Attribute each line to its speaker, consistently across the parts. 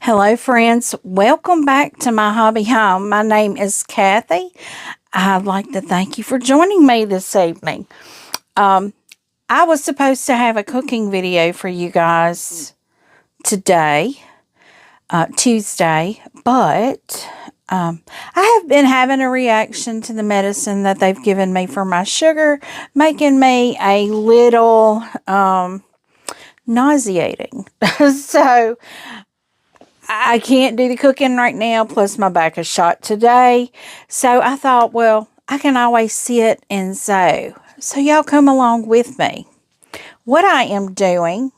Speaker 1: Hello, friends. Welcome back to my hobby home. My name is Kathy. I'd like to thank you for joining me this evening. I was supposed to have a cooking video for you guys today, Tuesday, but I have been having a reaction to the medicine that they've given me for my sugar, making me a little nauseating. So I can't do the cooking right now, plus my back is shot today. So I thought, well, I can always sit and sew. So y'all come along with me. What I am doing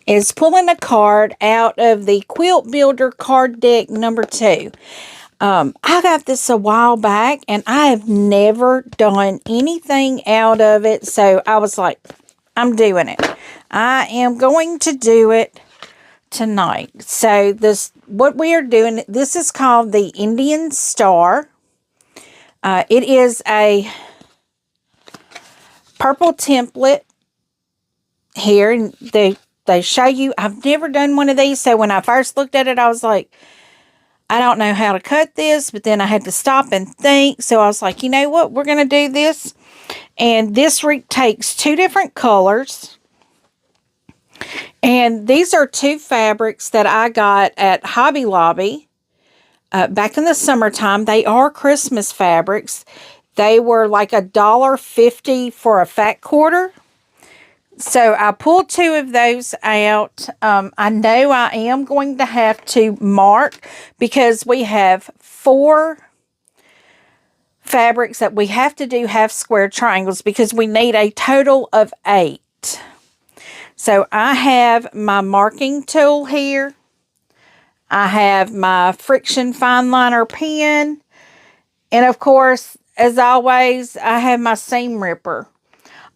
Speaker 1: is pulling a card out of the Quilt Builder card deck number 2. I got this a while back, and I have never done anything out of it. So I was like, I'm doing it. I am going to do it tonight. So what we are doing, this is called the Indian Star. It is a purple template here, and they show you. I've never done one of these, so when I first looked at it, I was like, I don't know how to cut this, but then I had to stop and think. So I was like, you know what, we're going to do this. And this takes 2 different colors. And these are 2 fabrics that I got at Hobby Lobby back in the summertime. They are Christmas fabrics. They were like $1.50 for a fat quarter. So I pulled 2 of those out. I know I am going to have to mark because we have 4 fabrics that we have to do half square triangles because we need a total of 8. So I have my marking tool here. I have my friction fine liner pen. And of course, as always, I have my seam ripper.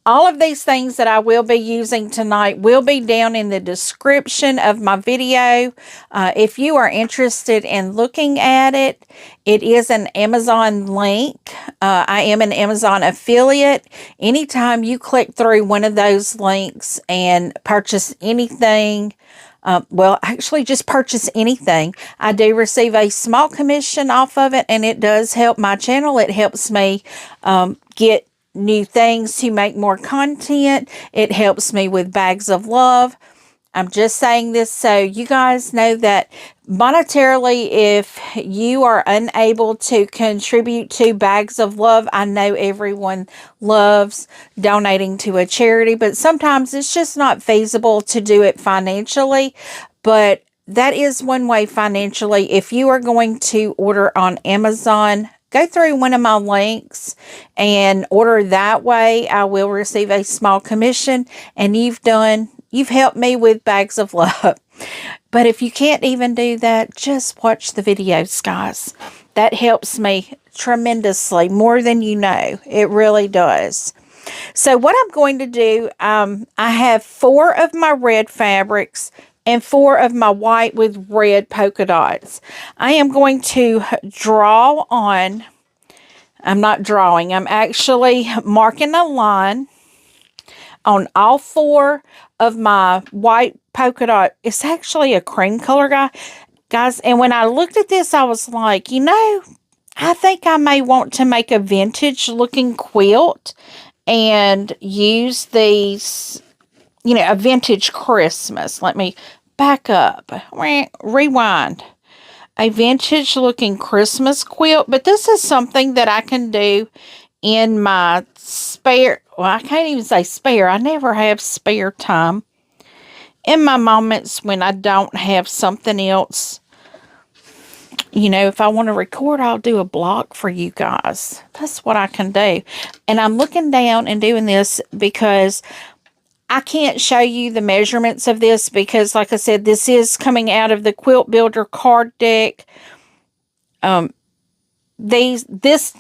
Speaker 1: All of these things that I will be using tonight will be down in the description of my video. If you are interested in looking at it, it is an Amazon link. I am an Amazon affiliate. Anytime you click through one of those links and purchase anything, well, actually just purchase anything, I do receive a small commission off of it, and it does help my channel. It helps me get new things to make more content. It helps me with bags of love. I'm just saying this so you guys know that monetarily, if you are unable to contribute to bags of love, I know everyone loves donating to a charity, but sometimes it's just not feasible to do it financially. But that is one way financially. If you are going to order on Amazon, go through one of my links and order that way. I will receive a small commission, and you've helped me with bags of love. But if you can't even do that, just watch the videos, guys. That helps me tremendously, more than you know. It really does. So what I'm going to do, I have 4 of my red fabrics and 4 of my white with red polka dots. I am going to draw on, I'm not drawing, I'm actually marking a line on all 4 of my white polka dot. It's actually a cream color, guys. And when I looked at this, I was like, you know, I think I may want to make a vintage looking quilt and use these, you know, a vintage Christmas. Let me back up, rewind. A vintage looking Christmas quilt, but this is something that I can do in my spare, well, I can't even say spare, I never have spare time. In my moments when I don't have something else, you know, if I want to record, I'll do a blog for you guys. That's what I can do. And I'm looking down and doing this because I can't show you the measurements of this because, like I said, this is coming out of the Quilt Builder card deck. This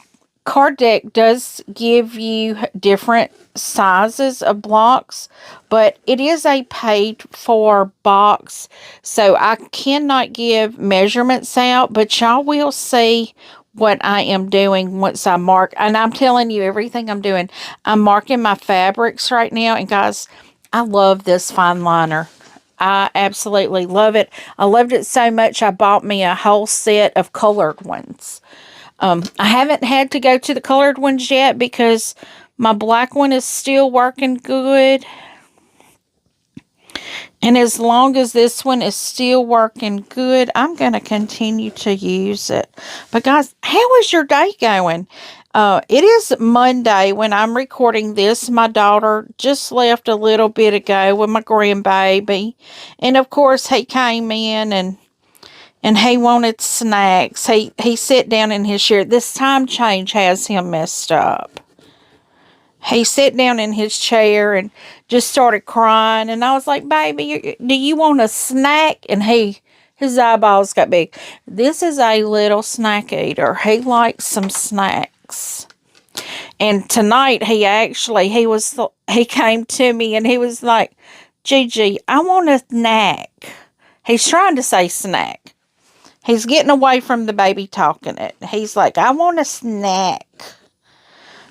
Speaker 1: card deck does give you different sizes of blocks, but it is a paid for box, so I cannot give measurements out, but y'all will see what I am doing once I mark. And I'm telling you everything I'm doing. I'm marking my fabrics right now, and guys, I love this fine liner. I absolutely love it. I loved it so much I bought me a whole set of colored ones. I haven't had to go to the colored ones yet because my black one is still working good. And as long as this one is still working good, I'm going to continue to use it. But guys, how is your day going? It is Monday when I'm recording this. My daughter just left a little bit ago with my grandbaby. And of course, he came in and he wanted snacks. He sat down in his chair. This time change has him messed up. He sat down in his chair and just started crying. And I was like, baby, do you want a snack? And his eyeballs got big. This is a little snack eater. He likes some snacks. And tonight he came to me and he was like, Gigi, I want a snack. He's trying to say snack. He's getting away from the baby talking it. He's like, I want a snack.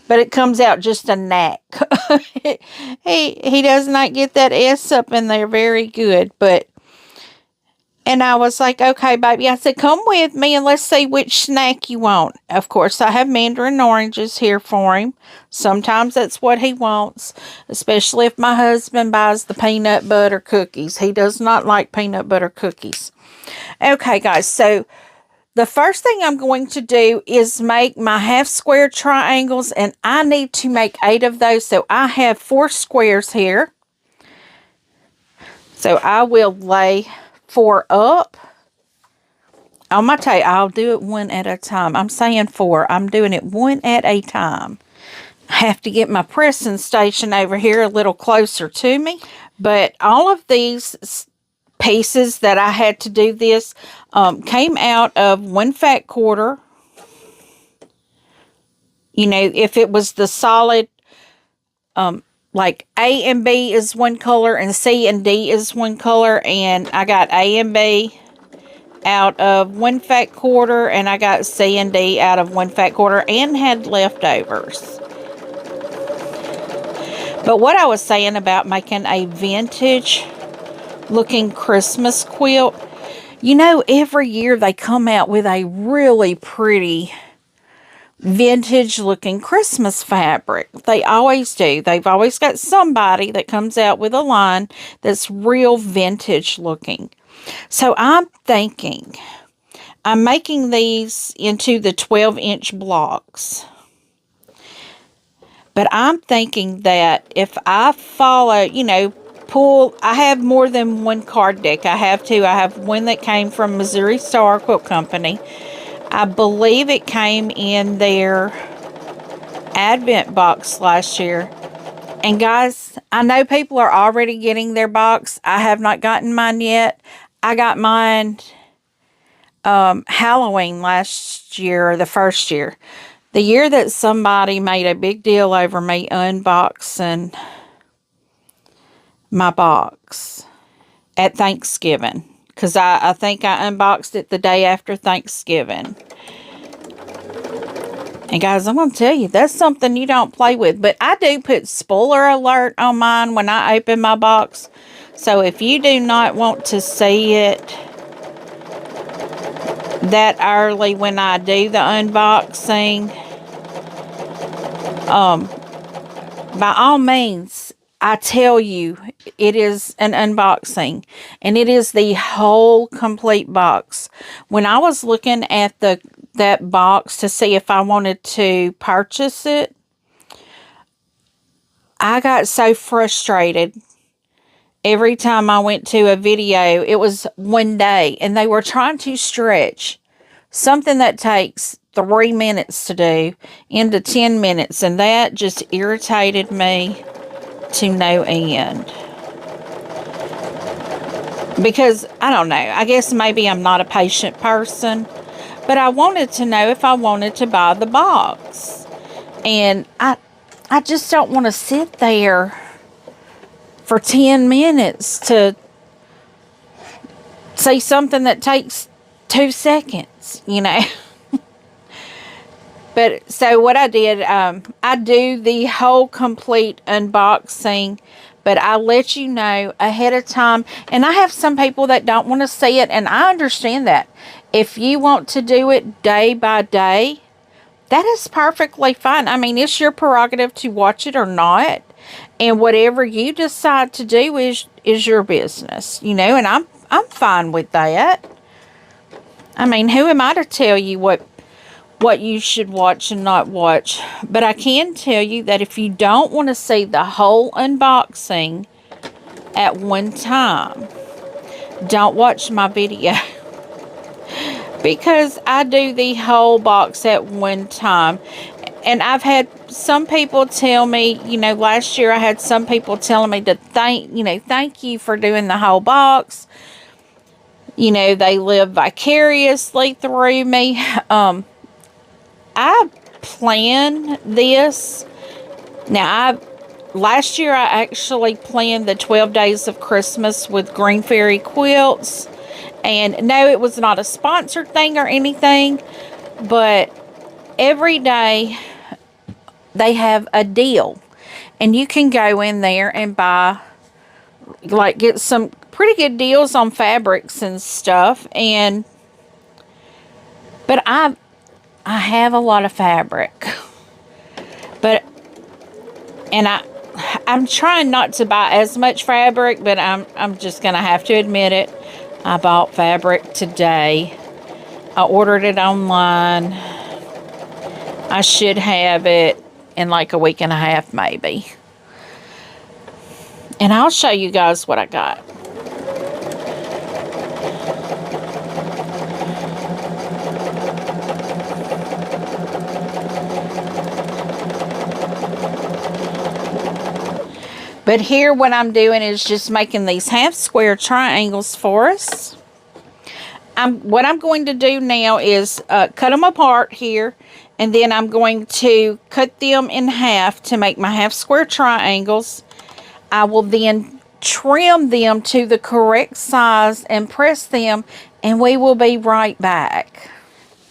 Speaker 1: But it comes out just a knack. he does not get that S up in there very good. And I was like, okay, baby. I said, come with me and let's see which snack you want. Of course, I have mandarin oranges here for him. Sometimes that's what he wants, especially if my husband buys the peanut butter cookies. He does not like peanut butter cookies. Okay, guys, so the first thing I'm going to do is make my half square triangles, and I need to make 8 of those. So I have 4 squares here. So I will lay 4 up. On my tape, I'll do it one at a time. I'm saying 4. I'm doing it one at a time. I have to get my pressing station over here a little closer to me. But all of these pieces that I had to do this came out of 1 fat quarter. You know, if it was the solid, like A and B is one color and C and D is one color, and I got A and B out of 1 fat quarter, and I got C and D out of 1 fat quarter, and had leftovers. But what I was saying about making a vintage looking Christmas quilt, you know, every year they come out with a really pretty vintage looking Christmas fabric. They always do. They've always got somebody that comes out with a line that's real vintage looking. So I'm thinking I'm making these into the 12-inch blocks. But I'm thinking that if I follow, you know, I have more than one card deck. I have 2. I have one that came from Missouri Star Quilt Company. I believe it came in their Advent box last year. And guys, I know people are already getting their box. I have not gotten mine yet. I got mine Halloween last year, or the first year. The year that somebody made a big deal over me unboxing my box at Thanksgiving, because I think I unboxed it the day after Thanksgiving. And guys, I'm going to tell you, that's something you don't play with. But I do put spoiler alert on mine when I open my box. So if you do not want to see it that early when I do the unboxing, by all means, I tell you, it is an unboxing, and it is the whole complete box. When I was looking at that box to see if I wanted to purchase it, I got so frustrated every time I went to a video. It was one day, and they were trying to stretch something that takes 3 minutes to do into 10 minutes, and that just irritated me to no end. Because, I don't know, I guess maybe I'm not a patient person, but I wanted to know if I wanted to buy the box. And I just don't want to sit there for 10 minutes to say something that takes 2 seconds, you know. But so what I did, I do the whole complete unboxing but I let you know ahead of time. And I have some people that don't want to see it, and I understand that. If you want to do it day by day, that is perfectly fine. I mean, it's your prerogative to watch it or not. And whatever you decide to do is your business, you know, and I'm fine with that. I mean, who am I to tell you what you should watch and not watch? But I can tell you that if you don't want to see the whole unboxing at one time, don't watch my video. Because I do the whole box at one time. And I've had some people tell me, you know, last year I had some people telling me to thank you for doing the whole box. You know, they live vicariously through me. I plan this. Now, last year I actually planned the 12 days of Christmas with Green Fairy Quilts. And no, it was not a sponsored thing or anything, but every day they have a deal. And you can go in there and buy, like, get some pretty good deals on fabrics and stuff. But I have a lot of fabric. I'm trying not to buy as much fabric, but I'm just going to have to admit it. I bought fabric today. I ordered it online. I should have it in like a week and a half, maybe. And I'll show you guys what I got. But here what I'm doing is just making these half square triangles for us. What I'm going to do now is cut them apart here. And then I'm going to cut them in half to make my half square triangles. I will then trim them to the correct size and press them. And we will be right back.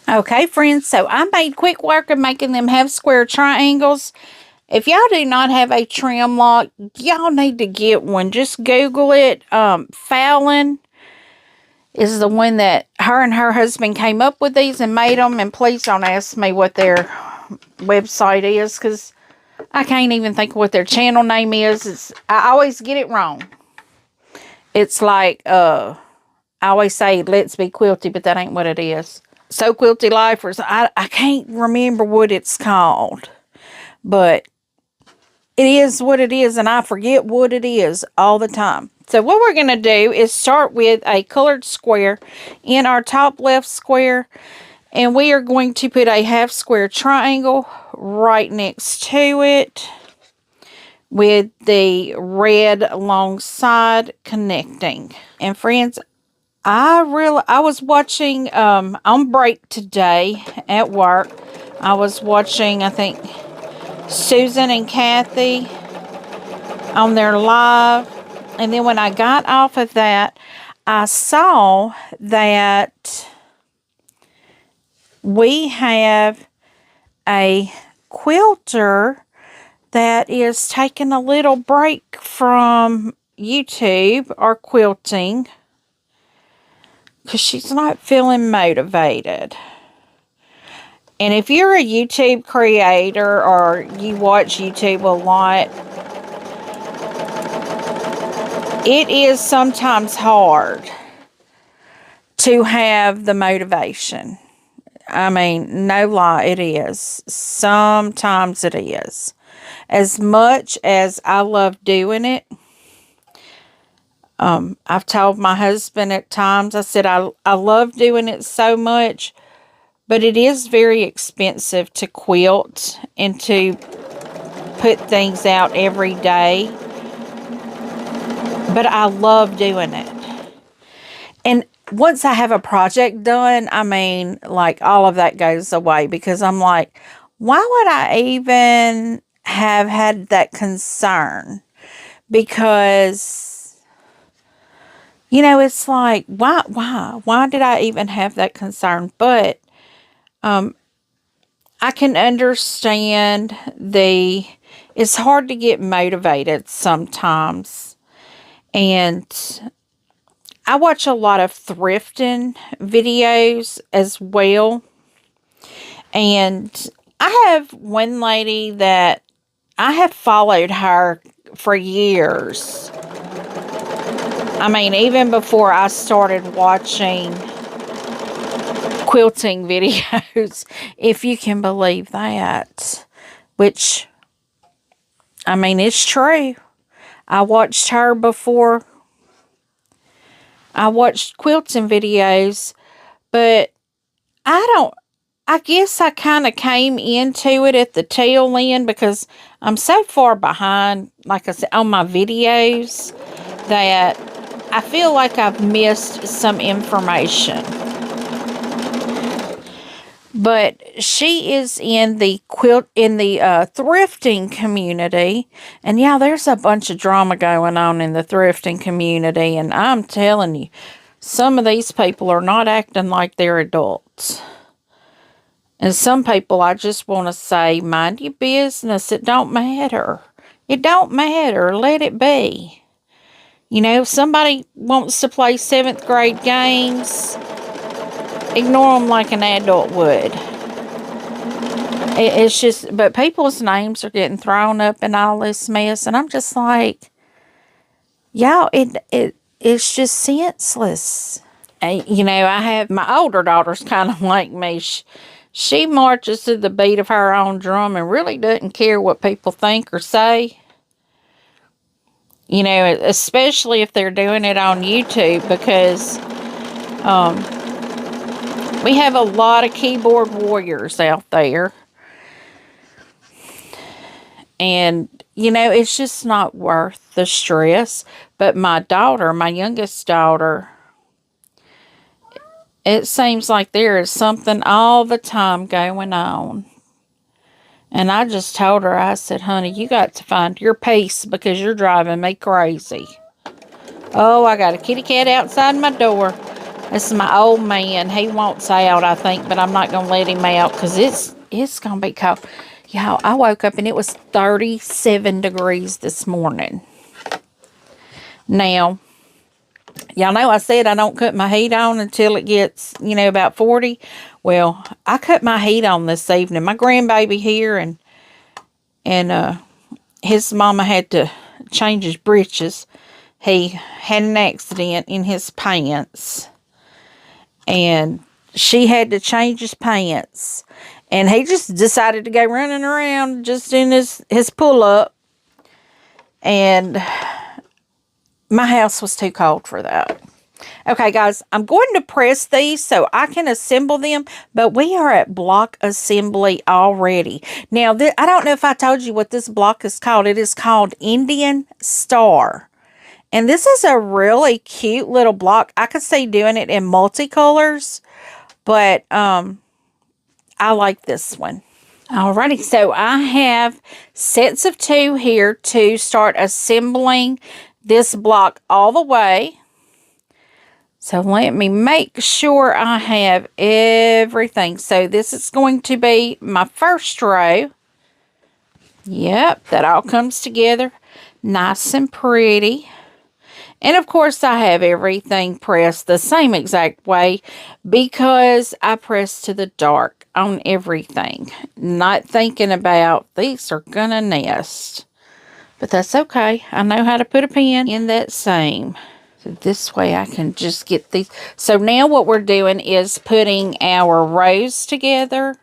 Speaker 1: Okay, friends. So I made quick work of making them half square triangles. If y'all do not have a trim lock, y'all need to get one. Just Google it. Fallon is the one that her and her husband came up with these and made them. And please don't ask me what their website is, because I can't even think of what their channel name is. I always get it wrong. It's like, I always say, Let's Be Quilty, but that ain't what it is. So Quilty Lifers, I can't remember what it's called. But it is what it is, and I forget what it is all the time. So what we're going to do is start with a colored square in our top left square. And we are going to put a half square triangle right next to it with the red alongside connecting. And friends, I was watching on break today at work. I was watching, I think, Susan and Kathy on their live. And then when I got off of that, I saw that we have a quilter that is taking a little break from YouTube or quilting because she's not feeling motivated. And if you're a YouTube creator or you watch YouTube a lot, it is sometimes hard to have the motivation. I mean, no lie, it is. Sometimes it is. As much as I love doing it, I've told my husband at times, I said, I love doing it so much, but it is very expensive to quilt and to put things out every day. But I love doing it. And once I have a project done, I mean, like, all of that goes away, because I'm like, why would I even have had that concern? Because, you know, it's like, why did I even have that concern? But I can understand the it's hard to get motivated sometimes. And I watch a lot of thrifting videos as well. And I have one lady that I have followed her for years. I mean, even before I started watching quilting videos, if you can believe that. Which, I mean, it's true. I watched her before I watched quilting videos, but I guess I kind of came into it at the tail end because I'm so far behind, like I said, on my videos that I feel like I've missed some information. But she is in the thrifting community, and yeah, there's a bunch of drama going on in the thrifting community, and I'm telling you, some of these people are not acting like they're adults. And some people, I just want to say, mind your business. It don't matter. It don't matter. Let it be. You know, if somebody wants to play 7th grade games, ignore them like an adult would. It's just, but people's names are getting thrown up in all this mess, and I'm just like, y'all, it's just senseless. You know, I have my older daughter's kind of like me. She marches to the beat of her own drum and really doesn't care what people think or say. You know, especially if they're doing it on YouTube, because we have a lot of keyboard warriors out there. And, you know, it's just not worth the stress. But my daughter, my youngest daughter, it seems like there is something all the time going on. And I just told her, I said, honey, you got to find your peace because you're driving me crazy. Oh, I got a kitty cat outside my door. This is my old man. He wants out, I think, but I'm not going to let him out because it's going to be cold. Y'all, I woke up and it was 37 degrees this morning. Now, y'all know I said I don't cut my heat on until it gets, you know, about 40. Well, I cut my heat on this evening. My grandbaby here and his mama had to change his breeches. He had an accident in his pants. And she had to change his pants. And he just decided to go running around just in his pull-up. And my house was too cold for that. Okay, guys, I'm going to press these so I can assemble them. But we are at block assembly already. Now, I don't know if I told you what this block is called. It is called Indian Star. And this is a really cute little block. I could see doing it in multicolors. But, I like this one. Alrighty, so I have sets of 2 here to start assembling this block all the way. So let me make sure I have everything. So this is going to be my first row. Yep, that all comes together nice and pretty. And of course, I have everything pressed the same exact way because I press to the dark on everything. Not thinking about these are gonna nest. But that's okay. I know how to put a pin in that seam. So this way I can just get these. So now what we're doing is putting our rows together.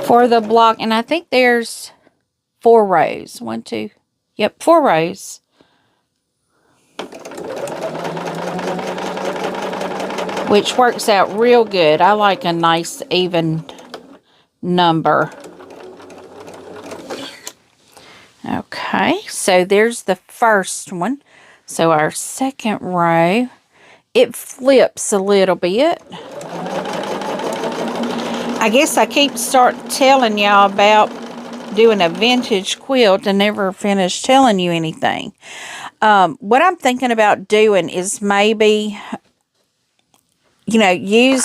Speaker 1: For the block. And I think there's 4 rows. 1, 2. Yep, 4 rows. Which works out real good. I like a nice even number. Okay, so there's the first one. So our second row, it flips a little bit. I guess I keep telling y'all about doing a vintage quilt and never finish telling you anything. What I'm thinking about doing is maybe, you know,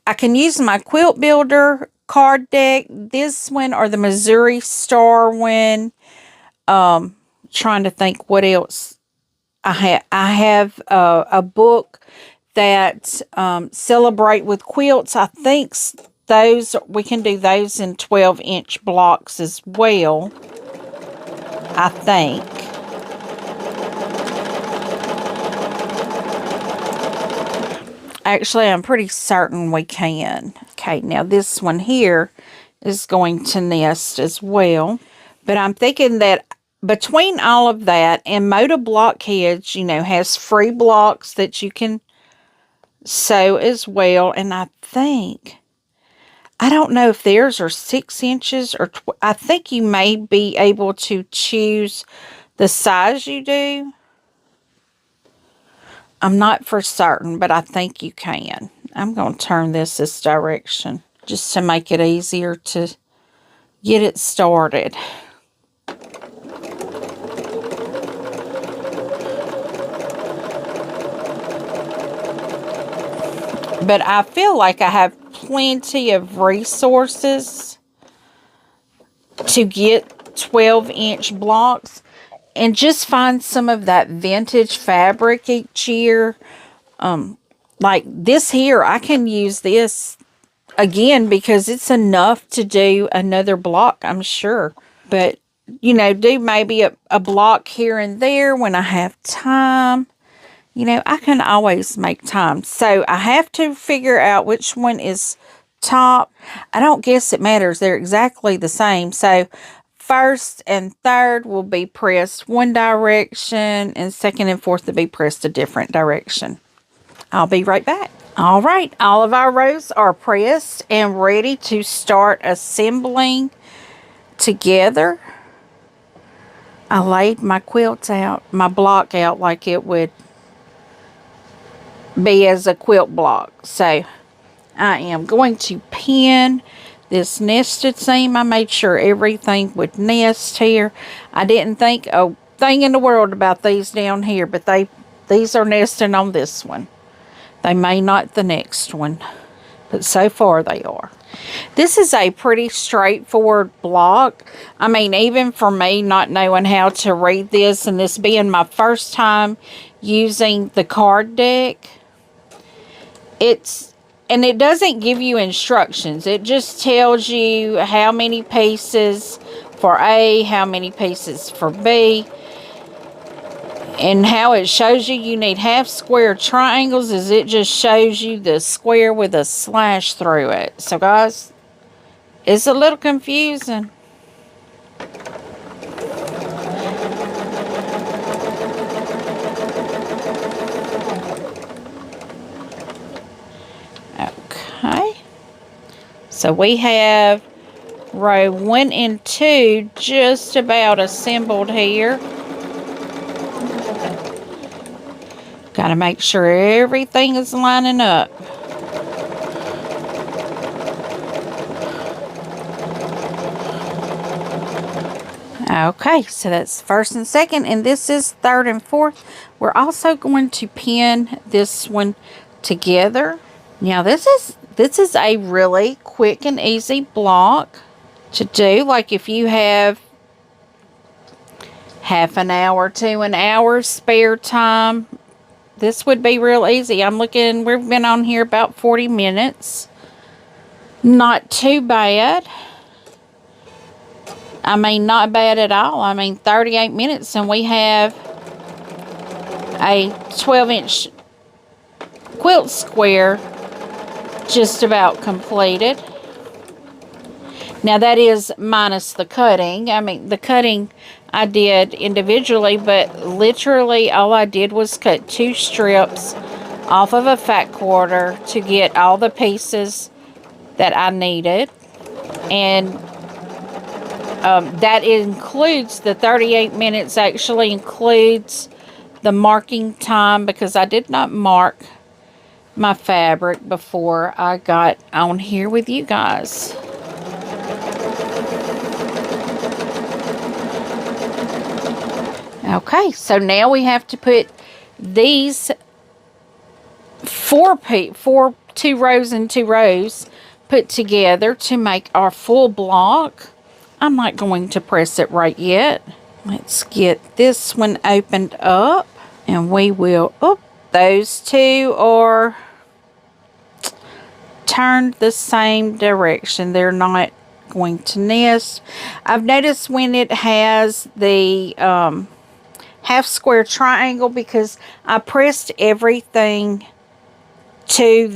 Speaker 1: I can use my quilt builder card deck. This one or the Missouri Star one. Trying to think what else I have. I have a book that Celebrate with Quilts. I think those we can do those in 12-inch blocks as well. I think. Actually, I'm pretty certain we can. Okay, now this one here is going to nest as well. But I'm thinking that between all of that and Moda Blockheads, you know, has free blocks that you can sew as well. And I think, I don't know if theirs are 6 inches or, I think you may be able to choose the size you do. I'm not for certain, but I think you can. I'm going to turn this direction just to make it easier to get it started. But I feel like I have plenty of resources to get 12-inch blocks. And just find some of that vintage fabric each year. Like this here, I can use this again because it's enough to do another block, I'm sure. But, you know, do maybe a block here and there when I have time. You know, I can always make time. So I have to figure out which one is top. I don't guess it matters. They're exactly the same. So first and third will be pressed one direction, and second and fourth will be pressed a different direction. I'll be right back. All right, all of our rows are pressed and ready to start assembling together. I laid my quilts out, my block out like it would be as a quilt block. So I am going to pin this nested seam. I made sure everything would nest here. I didn't think a thing in the world about these down here, but these are nesting on this one. They may not the next one, but so far they are. This is a pretty straightforward block. I mean, even for me not knowing how to read this and this being my first time using the card deck, and it doesn't give you instructions. It just tells you how many pieces for A, how many pieces for B. And how it shows you need half square triangles is it just shows you the square with a slash through it. So guys, it's a little confusing. Okay. So we have row 1 and 2 just about assembled here. Got to make sure everything is lining up. Okay, so that's first and second, and this is third and fourth. We're also going to pin this one together. Now this is a really quick and easy block to do. Like if you have half an hour to an hour spare time, this would be real easy. I'm looking, we've been on here about 40 minutes. Not too bad. I mean, not bad at all. I mean, 38 minutes and we have a 12-inch quilt square just about completed. Now that is minus the cutting. I mean, the cutting I did individually, but literally all I did was cut 2 strips off of a fat quarter to get all the pieces that I needed. And that includes the 38 minutes, actually includes the marking time, because I did not mark my fabric before I got on here with you guys. Okay, so now we have to put these 2 rows and 2 rows, put together to make our full block. I'm not going to press it right yet. Let's get this one opened up, and we will, oh, those two are turned the same direction. They're not going to nest. I've noticed when it has the half square triangle, because I pressed everything to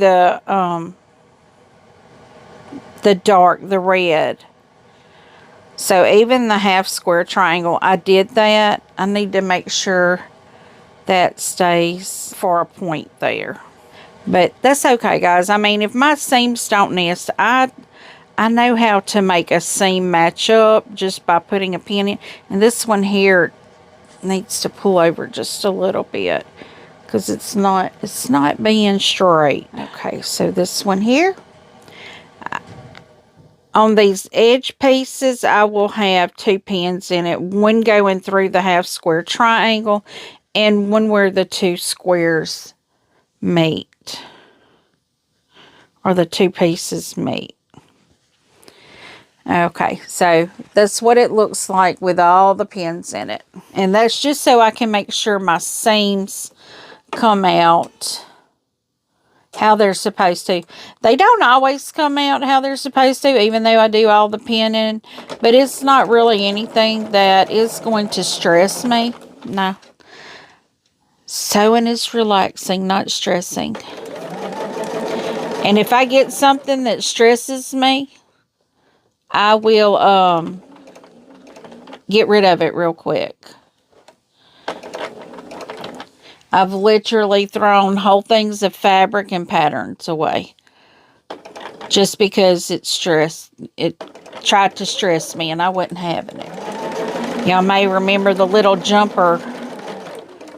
Speaker 1: the dark, the red. So even the half square triangle, I did that. I need to make sure that stays for a point there. But that's okay, guys. I mean, if my seams don't nest, I know how to make a seam match up just by putting a pin in. And this one here needs to pull over just a little bit because it's not being straight. Okay, so this one here, on these edge pieces, I will have 2 pins in it. One going through the half square triangle and one where the 2 squares meet, or the 2 pieces meet. Okay, so that's what it looks like with all the pins in it. And that's just so I can make sure my seams come out how they're supposed to. They don't always come out how they're supposed to, even though I do all the pinning. But it's not really anything that is going to stress me. No. Sewing is relaxing, not stressing. And if I get something that stresses me, I will get rid of it real quick. I've literally thrown whole things of fabric and patterns away just because it tried to stress me and I wasn't having it. Y'all may remember the little jumper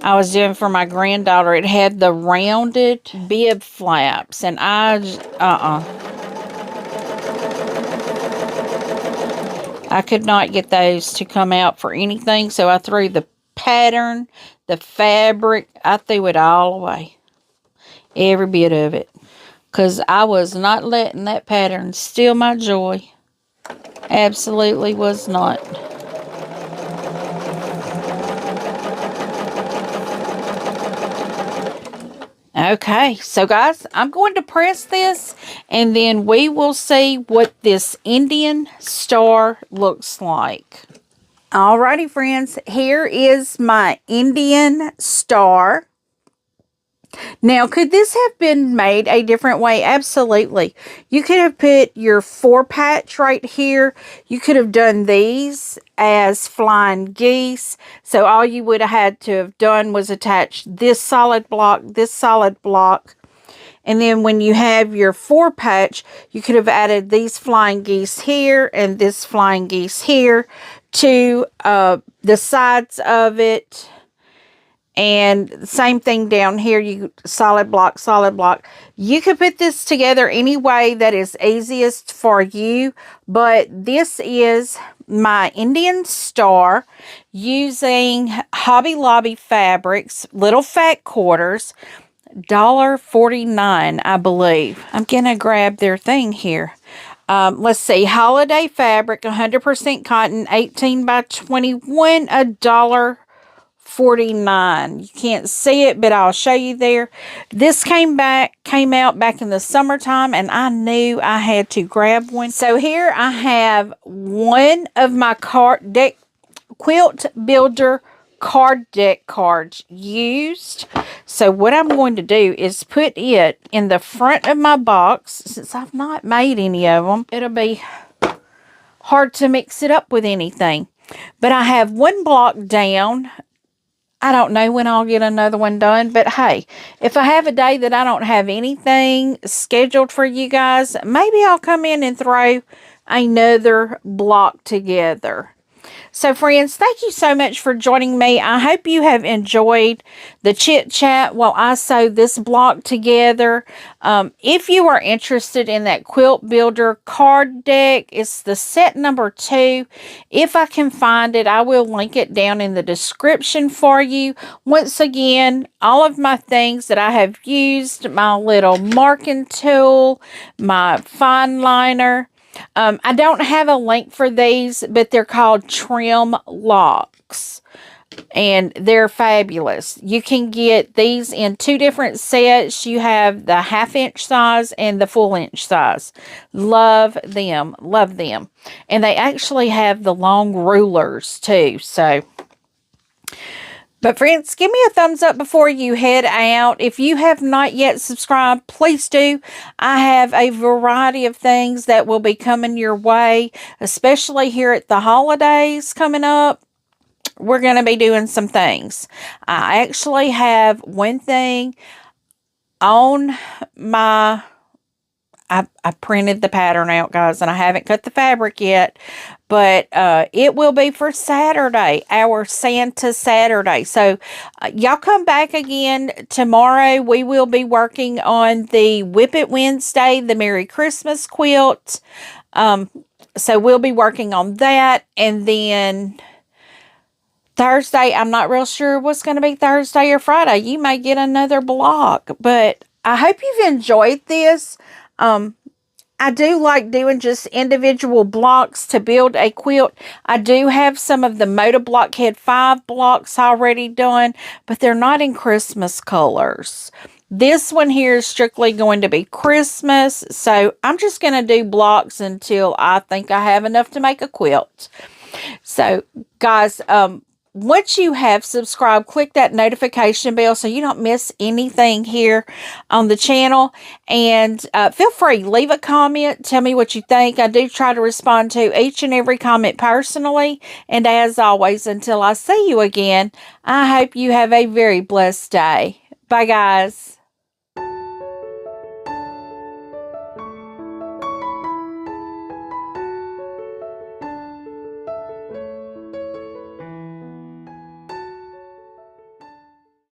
Speaker 1: I was doing for my granddaughter. It had the rounded bib flaps, and I could not get those to come out for anything, so I threw the pattern, the fabric, I threw it all away. Every bit of it. Because I was not letting that pattern steal my joy. Absolutely was not. Okay, so guys, I'm going to press this, and then we will see what this Indian star looks like. Alrighty, friends, here is my Indian star. Now, could this have been made a different way? Absolutely. You could have put your 4-patch right here. You could have done these as flying geese. So all you would have had to have done was attach this solid block, and then when you have your 4-patch, you could have added these flying geese here and this flying geese here to the sides of it. And same thing down here, you solid block. You could put this together any way that is easiest for you, but this is my Indian star using Hobby Lobby fabrics, little fat quarters, $1.49, I believe. I'm gonna grab their thing here. Let's see, holiday fabric, 100% cotton, 18 by 21, $1.49. You can't see it, but I'll show you there. This came out back in the summertime, and I knew I had to grab one. So here I have one of my Quilt Builder card deck cards used. So what I'm going to do is put it in the front of my box. Since I've not made any of them, it'll be hard to mix it up with anything. But I have one block down. I don't know when I'll get another one done, but hey, if I have a day that I don't have anything scheduled for you guys, maybe I'll come in and throw another block together. So friends, thank you so much for joining me. I hope you have enjoyed the chit chat while I sew this block together. If you are interested in that Quilt Builder card deck, it's the set number 2. If I can find it, I will link it down in the description for you. Once again, all of my things that I have used, my little marking tool, my fine liner. I don't have a link for these, but they're called trim locks, and they're fabulous. You can get these in 2 different sets. You have the 1/2 inch size and the full inch size. Love them, love them. And they actually have the long rulers too, so... But friends, give me a thumbs up before you head out. If you have not yet subscribed, please do. I have a variety of things that will be coming your way, especially here at the holidays coming up. We're going to be doing some things. I actually have one thing on my... I printed the pattern out, guys, and I haven't cut the fabric yet, but it will be for Saturday, our Santa Saturday. So y'all come back again tomorrow. We will be working on the Whip It Wednesday, the Merry Christmas quilt. So we'll be working on that, and then Thursday, I'm not real sure what's going to be Thursday or Friday. You may get another block, but I hope you've enjoyed this. I do like doing just individual blocks to build a quilt. I do have some of the Moda Blockhead 5 blocks already done, but they're not in Christmas colors. This one here is strictly going to be Christmas, so I'm just going to do blocks until I think I have enough to make a quilt. So, guys, once you have subscribed, click that notification bell so you don't miss anything here on the channel. And feel free, leave a comment. Tell me what you think. I do try to respond to each and every comment personally. And as always, until I see you again, I hope you have a very blessed day. Bye, guys.